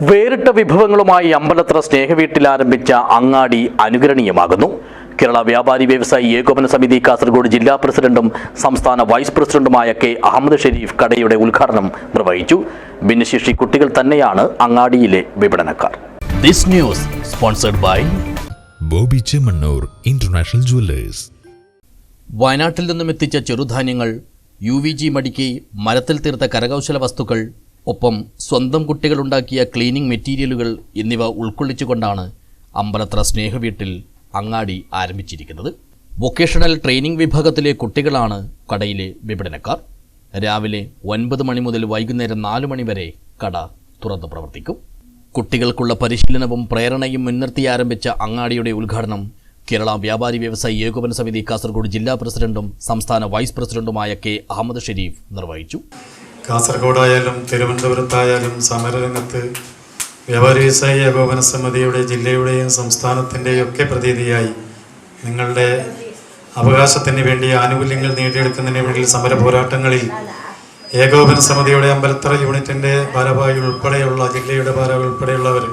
വേറിട്ട വിഭവങ്ങളുമായി അമ്പലത്ര സ്നേഹവീട്ടിൽ ആരംഭിച്ച അങ്ങാടി അനുകരണീയമാകുന്നു. കേരള വ്യാപാരി വ്യവസായി ഏകോപന സമിതി കാസർഗോഡ് ജില്ലാ പ്രസിഡന്റും സംസ്ഥാന വൈസ് പ്രസിഡന്റുമായ കെ അഹമ്മദ് ഷെരീഫ് കടയുടെ ഉദ്ഘാടനം നിർവഹിച്ചു. ഭിന്നശേഷി കുട്ടികൾ തന്നെയാണ് അങ്ങാടിയിലെ വിപണനക്കാർ. This news sponsored by Bobby Chemmanur international jewellers. വയനാട്ടിൽ നിന്നും എത്തിച്ച ചെറുധാന്യങ്ങൾ, UVG മടിക്ക്, മരത്തിൽ തീർത്ത കരകൗശല വസ്തുക്കൾ, ഒപ്പം സ്വന്തം കുട്ടികളുണ്ടാക്കിയ ക്ലീനിംഗ് മെറ്റീരിയലുകൾ എന്നിവ ഉൾക്കൊള്ളിച്ചുകൊണ്ടാണ് അമ്പലത്ര സ്നേഹവീട്ടിൽ അങ്ങാടി ആരംഭിച്ചിരിക്കുന്നത്. വൊക്കേഷണൽ ട്രെയിനിംഗ് വിഭാഗത്തിലെ കുട്ടികളാണ് കടയിലെ വിപണനക്കാർ. രാവിലെ 9 മണി മുതൽ വൈകുന്നേരം 4 മണി വരെ കട തുറന്ന് പ്രവർത്തിക്കും. കുട്ടികൾക്കുള്ള പരിശീലനവും പ്രേരണയും മുൻനിർത്തി ആരംഭിച്ച അങ്ങാടിയുടെ ഉദ്ഘാടനം കേരള വ്യാപാരി വ്യവസായി ഏകോപന സമിതി കാസർഗോഡ് ജില്ലാ പ്രസിഡന്റും സംസ്ഥാന വൈസ് പ്രസിഡന്റുമായ കെ അഹമ്മദ് ഷെരീഫ് നിർവഹിച്ചു. കാസർഗോഡായാലും തിരുവനന്തപുരത്തായാലും സമരരംഗത്ത് വ്യാപാരി വ്യവസായി ഏകോപന സമിതിയുടെ ജില്ലയുടെയും സംസ്ഥാനത്തിൻ്റെയും ഒക്കെ പ്രതിനിധിയായി നിങ്ങളുടെ അവകാശത്തിന് വേണ്ടി ആനുകൂല്യങ്ങൾ നേടിയെടുക്കുന്നതിന് വേണ്ടി സമര പോരാട്ടങ്ങളിൽ ഏകോപന സമിതിയുടെ അമ്പലത്തറ യൂണിറ്റിൻ്റെ ഭാരവാഹി ഉൾപ്പെടെയുള്ള ജില്ലയുടെ ഭാരവാഹി ഉൾപ്പെടെയുള്ളവർ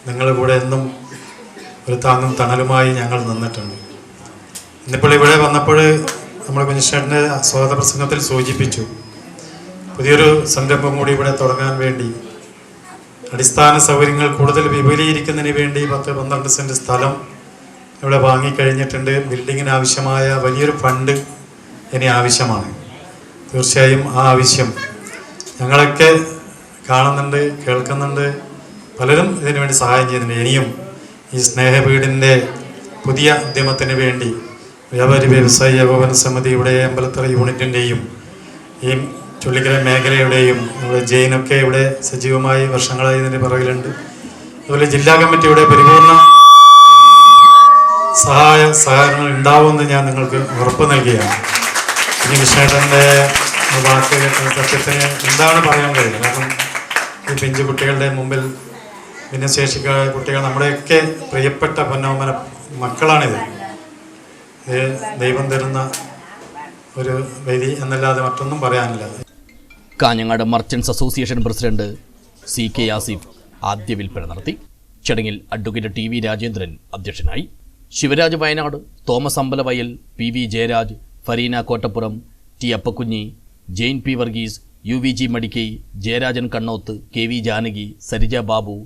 നിങ്ങളുടെ കൂടെ എന്നും ഒരു താങ്ങും തണലുമായി ഞങ്ങൾ നിന്നിട്ടുണ്ട്. ഇന്നിപ്പോൾ ഇവിടെ വന്നപ്പോൾ നമ്മൾ കുഞ്ഞിഷേട്ടൻ്റെ സ്വാഗത പ്രസംഗത്തിൽ സൂചിപ്പിച്ചു, പുതിയൊരു സംരംഭം കൂടി ഇവിടെ തുടങ്ങാൻ വേണ്ടി അടിസ്ഥാന സൗകര്യങ്ങൾ കൂടുതൽ വിപുലീകരിക്കുന്നതിന് വേണ്ടി 10-12 സെൻറ്റ് സ്ഥലം ഇവിടെ വാങ്ങിക്കഴിഞ്ഞിട്ടുണ്ട്. ബിൽഡിങ്ങിന് ആവശ്യമായ വലിയൊരു ഫണ്ട് ഇനി ആവശ്യമാണ്. തീർച്ചയായും ആ ആവശ്യം ഞങ്ങളൊക്കെ കാണുന്നുണ്ട്, കേൾക്കുന്നുണ്ട്. പലരും ഇതിനു വേണ്ടി സഹായം ചെയ്യുന്നുണ്ട്. ഇനിയും ഈ സ്നേഹവീടിൻ്റെ പുതിയ ഉദ്യമത്തിന് വേണ്ടി വ്യാപാരി വ്യവസായി ഏകോപന സമിതിയുടെ അമ്പലത്തറ യൂണിറ്റിൻ്റെയും ഈ ചുള്ളിക്കര മേഖലയുടെയും ജെയിനൊക്കെ ഇവിടെ സജീവമായി വർഷങ്ങളായി ഇതിൻ്റെ പുറകിലുണ്ട്. അതുപോലെ ജില്ലാ കമ്മിറ്റിയുടെ പരിപൂർണ സഹകരണങ്ങൾ ഉണ്ടാവുമെന്ന് ഞാൻ നിങ്ങൾക്ക് ഉറപ്പ് നൽകുകയാണ്. ഇനി കൃഷ്ണേട്ടൻ്റെ വാക്ക് സത്യത്തിന് എന്താണ് പറയാൻ കഴിയുന്നത്? കാരണം ഈ പിഞ്ചു കുട്ടികളുടെ മുമ്പിൽ ഭിന്നശേഷിക്കാരായ കുട്ടികൾ നമ്മുടെയൊക്കെ പ്രിയപ്പെട്ട പൊന്നോമന മക്കളാണിത്. ഇത് ദൈവം തരുന്ന ഒരു വേദി എന്നല്ലാതെ മറ്റൊന്നും പറയാനില്ല. Kanhangad merchants association president CK Asif ആദ്യ വിൽപ്പന നടത്തി. ചടങ്ങിൽ അഡ്വക്കേറ്റ് TV രാജേന്ദ്രൻ അധ്യക്ഷനായി. Sivaraj Wayanad, Thomas Ambalavayal, PV Jayaraj, Fareena Kottappuram, T Appakkunhi, Jain P Varghese, UVG Madikkai, Jayarajan Kannoth, KV Janaki, Sarija Babu,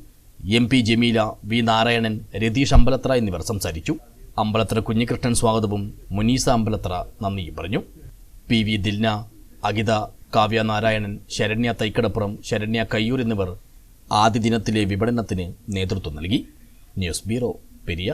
MP Jameela, V Narayanan, Ratheesh Ambalathara എന്നിവർ സംസാരിച്ചു. അമ്പലത്ര കുഞ്ഞികൃഷ്ണൻ സ്വാഗതവും മുനീസ അമ്പലത്ര നന്ദിയും പറഞ്ഞു. PV ദിൽന, അഗിത, കാവ്യ നാരായണൻ, ശരണ്യ തൈക്കടപ്പുറം, ശരണ്യ കയ്യൂർ എന്നിവർ ആദ്യ ദിനത്തിലെ വിപണനത്തിന് നേതൃത്വം നൽകി. News bureau, Periya.